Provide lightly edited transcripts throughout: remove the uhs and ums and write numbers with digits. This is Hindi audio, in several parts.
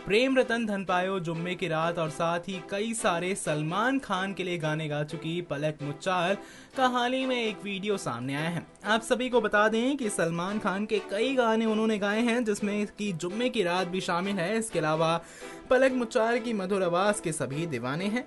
प्रेम रतन धन पायो, जुम्मे की रात और साथ ही कई सारे सलमान खान के लिए गाने गा चुकी पलक मुच्छाल का हाल ही में एक वीडियो सामने आया है। आप सभी को बता दें कि सलमान खान के कई गाने उन्होंने गाए हैं जिसमें कि जुम्मे की रात भी शामिल है। इसके अलावा पलक मुच्छाल की मधुर आवाज के सभी दीवाने हैं।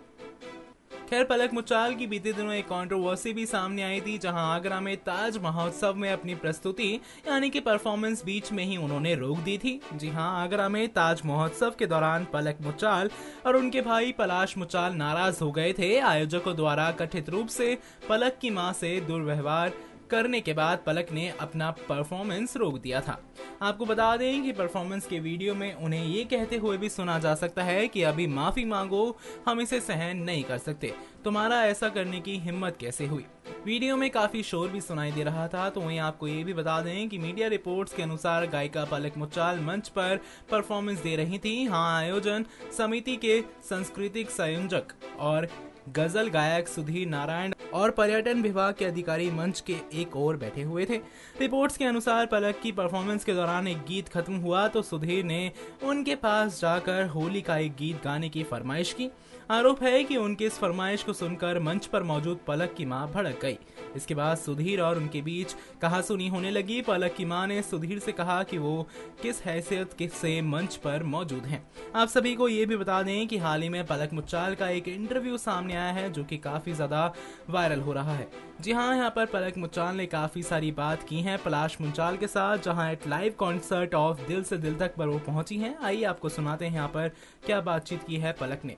खैर, पलक मुच्छाल की बीते दिनों एक कंट्रोवर्सी भी सामने आई थी, जहां आगरा में ताज महोत्सव में अपनी प्रस्तुति यानी कि परफॉर्मेंस बीच में ही उन्होंने रोक दी थी। जी हां, आगरा में ताज महोत्सव के दौरान पलक मुच्छाल और उनके भाई पलाश मुच्छाल नाराज हो गए थे। आयोजकों द्वारा कथित रूप से पलक की मां से दुर्व्यवहार करने के बाद पलक ने अपना परफॉर्मेंस रोक दिया था। आपको बता दें कि परफॉर्मेंस के वीडियो में उन्हें ये कहते हुए भी सुना जा सकता है कि अभी माफी मांगो, हम इसे सहन नहीं कर सकते, तुम्हारा ऐसा करने की हिम्मत कैसे हुई। वीडियो में काफी शोर भी सुनाई दे रहा था। तो वहीं आपको ये भी बता दें कि मीडिया रिपोर्ट्स के अनुसार गायिका पलक मुच्छाल मंच पर परफॉर्मेंस दे रही थी। हाँ, आयोजन समिति के सांस्कृतिक संयोजक और गजल गायक सुधीर नारायण और पर्यटन विभाग के अधिकारी मंच के एक ओर बैठे हुए थे। रिपोर्ट्स के अनुसार पलक की परफॉर्मेंस के दौरान एक गीत खत्म हुआ तो सुधीर ने उनके पास जाकर होली का एक गीत गाने की फरमाइश की। आरोप है कि उनकी इस फरमाइश को सुनकर मंच पर मौजूद पलक की मां भड़क गई। इसके बाद सुधीर और उनके बीच कहासुनी होने लगी। पलक की मां ने सुधीर से कहा कि वो किस हैसियत से मंच पर मौजूद हैं। आप सभी को ये भी बता दें कि हाल ही में पलक मुच्छाल का एक इंटरव्यू सामने आया है जो कि काफी ज्यादा वायरल हो रहा है। जी हाँ, यहाँ पर पलक मुच्छाल ने काफी सारी बात की है पलाश मुच्छाल के साथ, जहाँ एक लाइव कॉन्सर्ट ऑफ दिल से दिल तक पर वो पहुंची हैं। आइए आपको सुनाते हैं यहाँ पर क्या बातचीत की है पलक ने।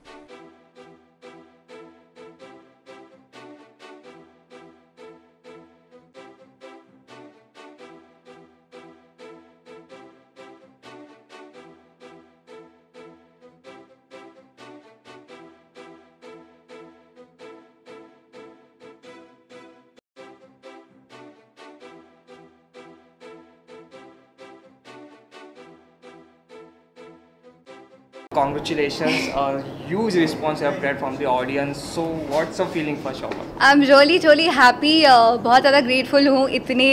Congratulations, a huge response you have get from the audience. So what's the feeling for Shobha? I'm really happy, बहुत ज़्यादा ग्रेटफुल हूँ इतने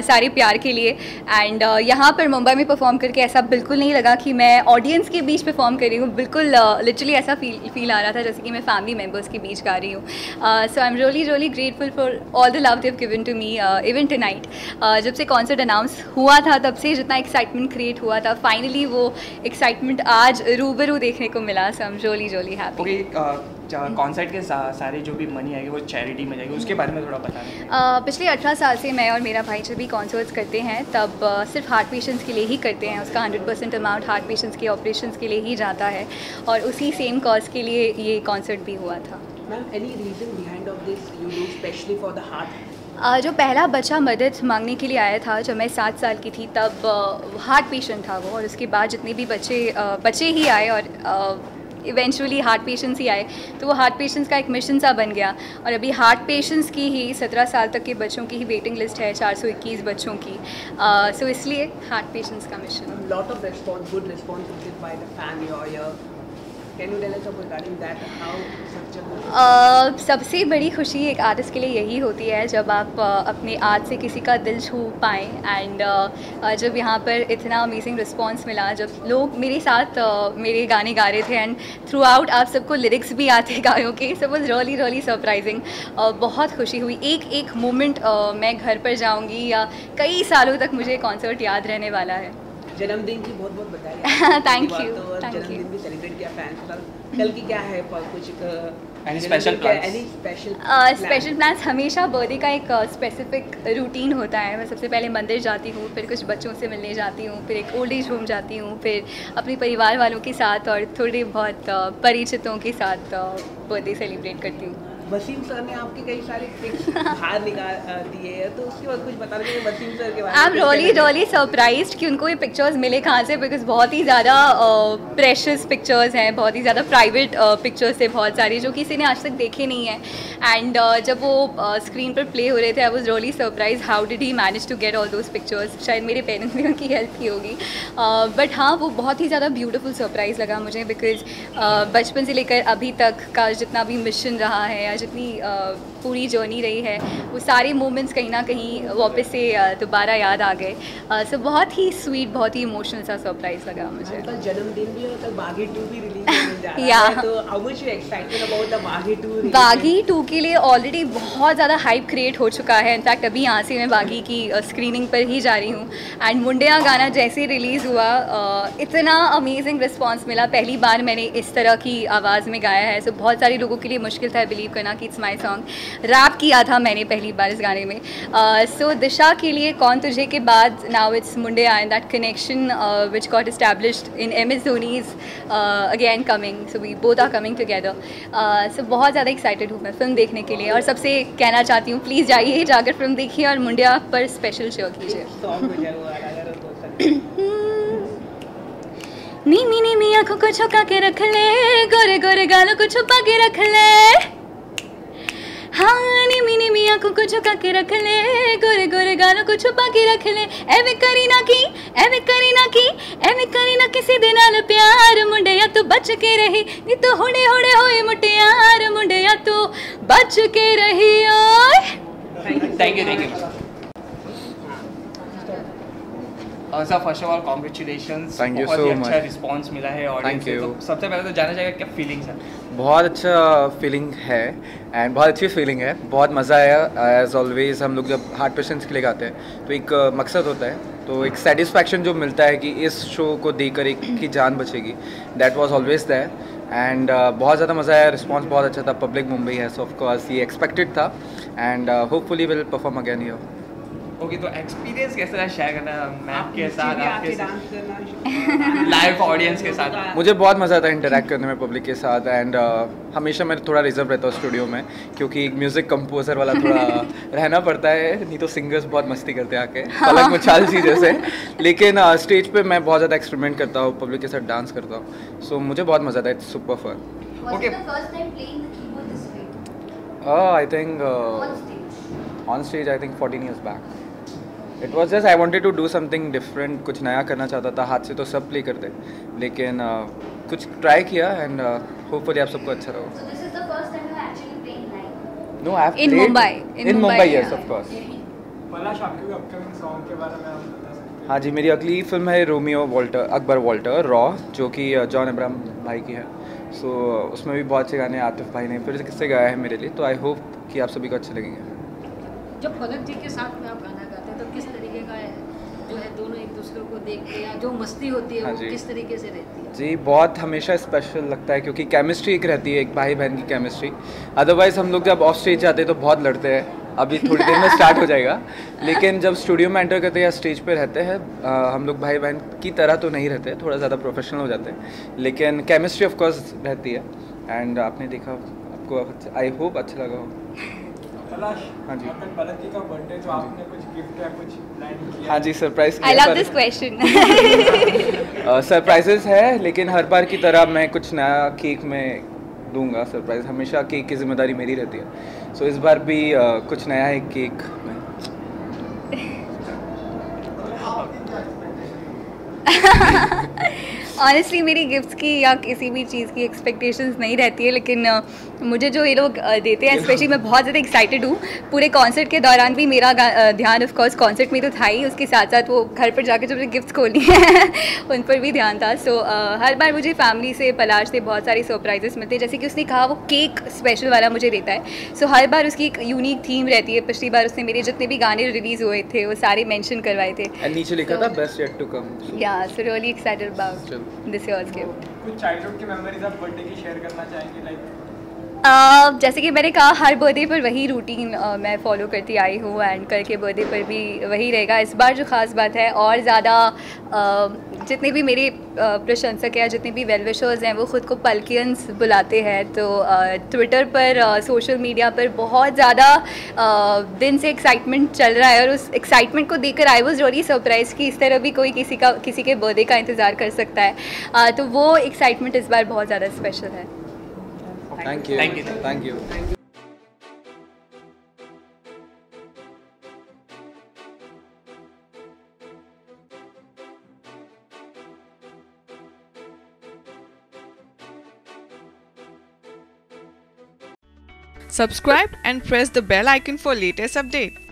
सारे प्यार के लिए। एंड यहाँ पर मुंबई में परफॉर्म करके ऐसा बिल्कुल नहीं लगा कि मैं ऑडियंस के बीच परफॉर्म कर रही हूँ। बिल्कुल लिटरली ऐसा फील आ रहा था जैसे कि मैं फैमिली मेम्बर्स के बीच गा रही हूँ। So I am really grateful for all the love they have given to me even tonight. जब से कॉन्सर्ट अनाउंस हुआ था तब से जितना एक्साइटमेंट क्रिएट हुआ था, फाइनली वो एक्साइटमेंट आज रूबरू देखने को मिला। So I am really happy. Concert के सारे जो भी मनी आएगी वो चैरिटी में जाएगी, उसके बारे में थोड़ा बताना। पिछले 18 साल से मैं और मेरा भाई जब भी कॉन्सर्ट्स करते हैं तब सिर्फ हार्ट पेशेंट्स के लिए ही करते हैं। उसका 100% अमाउंट हार्ट पेशेंट्स के ऑपरेशंस के लिए ही जाता है और उसी सेम कॉज के लिए ये कॉन्सर्ट भी हुआ था। Ma'am, any reason behind of this you do specially for the heart? जो पहला बच्चा मदद मांगने के लिए आया था जब मैं 7 साल की थी तब हार्ट पेशेंट था वो, और उसके बाद जितने भी बच्चे ही आए और इवेंचुअली हार्ट पेशेंट्स ही आए, तो वो हार्ट पेशेंट्स का एक मिशन सा बन गया। और अभी हार्ट पेशेंट्स की ही 17 साल तक के बच्चों की ही वेटिंग लिस्ट है, 421 बच्चों की। सो इसलिए हार्ट पेशेंट्स का mission. Lot of response, good response by the fan your. Can you tell us about regarding that, how such a सबसे बड़ी खुशी एक आर्टिस्ट के लिए यही होती है जब आप अपने आर्ट से किसी का दिल छू पाएँ। एंड जब यहाँ पर इतना अमेजिंग रिस्पॉन्स मिला, जब लोग मेरे साथ मेरे गाने गा रहे थे एंड थ्रू आउट आप सबको लिरिक्स भी आते गायों के, सब वॉज रियली सरप्राइजिंग। बहुत खुशी हुई। एक मोमेंट मैं घर पर जाऊँगी या कई सालों तक मुझे कॉन्सर्ट याद रहने वाला है। जन्मदिन की बहुत बधाई। Thank you. जन्मदिन भी सेलिब्रेट किया फैंस का। कल की क्या है कुछ स्पेशल प्लान्स? हमेशा बर्थडे का एक स्पेसिफिक रूटीन होता है। मैं सबसे पहले मंदिर जाती हूँ, फिर कुछ बच्चों से मिलने जाती हूँ, फिर एक ओल्ड एज होम जाती हूँ, फिर अपने परिवार वालों के साथ और थोड़े बहुत परिचितों के साथ बर्थडे सेलिब्रेट करती हूँ। वसीम सर ने आपके कई सारे पिक्स बाहर निकाल दिए हैं, तो उसके बाद कुछ बता रहे वसीम सर के बारे में? आई एम रियली सरप्राइज्ड कि उनको ये पिक्चर्स मिले कहाँ से, बिकॉज बहुत ही ज़्यादा प्रेशियस पिक्चर्स हैं, बहुत ही ज़्यादा प्राइवेट पिक्चर्स थे बहुत सारी जो किसी ने आज तक देखे नहीं हैं। एंड जब वो स्क्रीन पर प्ले हो रहे थे, I was really surprise how did he manage to get all those pictures. शायद मेरे पेरेंट्स ने उनकी हेल्प की होगी, बट हाँ, वो बहुत ही ज़्यादा ब्यूटीफुल सरप्राइज़ लगा मुझे, बिकॉज बचपन से लेकर अभी तक का जितना भी मिशन रहा है या जितनी पूरी जर्नी रही है वो सारे मोमेंट्स कहीं ना कहीं वापस से दोबारा याद आ गए। सो बहुत ही स्वीट, बहुत ही इमोशनल सा सरप्राइज लगा मुझे। कल जन्मदिन भी है, कल बागी 2 भी रिलीज होने जा रहा Yeah. है, तो how much you excited about the बागी 2? बागी 2 के लिए ऑलरेडी बहुत ज़्यादा हाइप क्रिएट हो चुका है। इनफैक्ट अभी यहाँ से मैं बागी की स्क्रीनिंग पर ही जा रही हूँ। एंड मुंडिया गाना जैसे रिलीज़ हुआ इतना अमेजिंग रिस्पांस मिला। पहली बार मैंने इस तरह की आवाज़ में गाया है, सो बहुत सारे लोगों के लिए मुश्किल था बिलीव करना कि इट्स माई सॉन्ग। रैप किया था मैंने पहली बार इस गाने में। सो दिशा के लिए कौन तुझे के बाद नाउ इट्स मुंडिया and that connection which got established in MS Dhoni's again coming, so we both are coming together. So बहुत ज़्यादा एक्साइटेड हूँ मैं फिल्म देखने के लिए, और सबसे कहना चाहती हूँ प्लीज़ जाइए, जाकर फिल्म देखिए और मुंडिया पर स्पेशल शो कीजिए। सॉन्ग में जरूर आ रहा है तो सकते नीमी नीमी आंखों को छुपा के रख ले, गोरे गोरे गालों को छुपा के रख ले। हाँ नीमी नीमी आंखों को छुपा के रख ले, गोरे गोरे गालों को छुपा के रख ले। एवे करीना की, एवे करीना की, एवे करीना किसी दे नाल प्यार, मुंडिया तू बच के रही नी तो होड़े होड़े होए मुटियार, मुंडिया तू बच के रही। ओए thank you. Sir first of all congratulations, Thank you बहुत so ही अच्छा much. रिस्पांस मिला है ऑडियंस Thank से। you. तो सबसे पहले तो जानना चाहिए क्या फीलिंग्स है? बहुत अच्छा फीलिंग है एंड बहुत अच्छी फीलिंग है, बहुत मज़ा आया। एज ऑलवेज हम लोग जब हार्ट पेशेंट्स के लिए गाते हैं तो एक मकसद होता है, तो एक सेटिस्फैक्शन जो मिलता है कि इस शो को देखकर एक की जान बचेगी, that was always there. And बहुत ज़्यादा मज़ा आया, रिस्पांस बहुत अच्छा था। पब्लिक मुंबई है, सो ऑफ कोर्स ये एक्सपेक्टेड था and hopefully will perform again here. Okay, तो एक्सपीरियंस कैसा है शेयर करना मैम के साथ, आपके साथ, डांस करना लाइव ऑडियंस के साथ? मुझे बहुत मज़ा आता है इंटरेक्ट करने में पब्लिक के साथ। एंड हमेशा मैं थोड़ा रिजर्व रहता हूँ स्टूडियो में, क्योंकि एक म्यूज़िक कंपोजर वाला थोड़ा रहना पड़ता है, नहीं तो सिंगर्स बहुत मस्ती करते हैं आके, पलक मुछाल जी जैसे। लेकिन स्टेज पे मैं बहुत ज़्यादा एक्सपेरिमेंट करता हूँ, पब्लिक के साथ डांस करता हूँ, सो मुझे बहुत मज़ा आता है। It's super fun. Okay. I think on stage I think 14 years back. It was just I wanted to do something different, कुछ नया करना चाहता था। हाथ से तो सब प्ले करते, लेकिन कुछ ट्राई किया एंड होपफुली आप सबको अच्छा रहो। No, I have In played Mumbai. in Mumbai, yes, of course. Palash, आपके अपकमिंग सॉन्ग के बारे में आप बता सकते हैं? हाँ जी, मेरी अगली फिल्म है Romeo Walter, Akbar Walter raw, जो कि जॉन अब्राहम भाई की है। सो उसमें भी बहुत से गाने आतिफ भाई ने फिर किससे गाया है मेरे लिए, तो आई होप कि आप सभी को अच्छे लगेंगे। जब पलक जी के साथ में आप गाना गाते हैं तो किस तरीके का है जो है, दोनों एक दूसरे को देख के या जो मस्ती होती है हाँ वो जी। किस तरीके से रहती है? जी, बहुत हमेशा स्पेशल लगता है, क्योंकि केमिस्ट्री एक रहती है, एक भाई बहन की केमिस्ट्री। अदरवाइज़ हम लोग जब ऑफ स्टेज जाते हैं तो बहुत लड़ते हैं, अभी थोड़ी देर में स्टार्ट हो जाएगा। लेकिन जब स्टूडियो में एंटर करते हैं या स्टेज पे रहते हैं, हम लोग भाई बहन की तरह तो नहीं रहते, थोड़ा ज़्यादा प्रोफेशनल हो जाते हैं, लेकिन केमिस्ट्री ऑफ कोर्स रहती है। एंड आपने देखा, आपको आई होप अच्छा लगा हो। पलाश, हाँ जी। कल पलक जी का बर्थडे, तो आपने कुछ गिफ्ट या कुछ प्लान किया? हाँ जी, surprise I love this question. Surprises है, लेकिन हर बार की तरह मैं कुछ नया केक में दूंगा सरप्राइज। हमेशा केक की जिम्मेदारी मेरी रहती है, सो इस बार भी कुछ नया है केक में। ऑनेस्टली मेरी गिफ्ट्स की या किसी भी चीज़ की एक्सपेक्टेशंस नहीं रहती है, लेकिन मुझे जो ये लोग देते हैं, स्पेशली मैं बहुत ज़्यादा एक्साइटेड हूँ। पूरे कॉन्सर्ट के दौरान भी मेरा ध्यान ऑफ कोर्स कॉन्सर्ट में तो था ही, उसके साथ साथ वो घर पर जाकर जो मुझे गिफ्ट्स खोलनी है उन पर भी ध्यान था। सो हर बार मुझे फैमिली से, पलाश से बहुत सारी सरप्राइजेस मिलते हैं। जैसे कि उसने कहा वो केक स्पेशल वाला मुझे देता है, सो हर बार उसकी एक यूनिक थीम रहती है। पिछली बार उसने मेरे जितने भी गाने रिलीज़ हुए थे वो सारे मेंशन करवाए थे। एंड नीचे लिखा था best yet to come. Yeah so really excited about this year's gift. कुछ चाइल्डहुड की मेमोरीज आप बर्थडे की शेयर करना चाहेंगे? लाइक जैसे कि मैंने कहा, हर बर्थडे पर वही रूटीन मैं फॉलो करती आई हूँ, एंड कल के बर्थडे पर भी वही रहेगा। इस बार जो ख़ास बात है, और ज़्यादा जितने भी मेरे प्रशंसक हैं, जितने भी वेल विशर्स हैं, वो ख़ुद को पल्कियंस बुलाते हैं। तो ट्विटर पर, सोशल मीडिया पर बहुत ज़्यादा दिन से एक्साइटमेंट चल रहा है, और उस एक्साइटमेंट को देखकर आई वॉज रियली सरप्राइज कि इस तरह भी कोई किसी के बर्थडे का इंतज़ार कर सकता है। तो वो एक्साइटमेंट इस बार बहुत ज़्यादा स्पेशल है। Thank you, Thank you. Thank you. Subscribe and press the bell icon for latest update.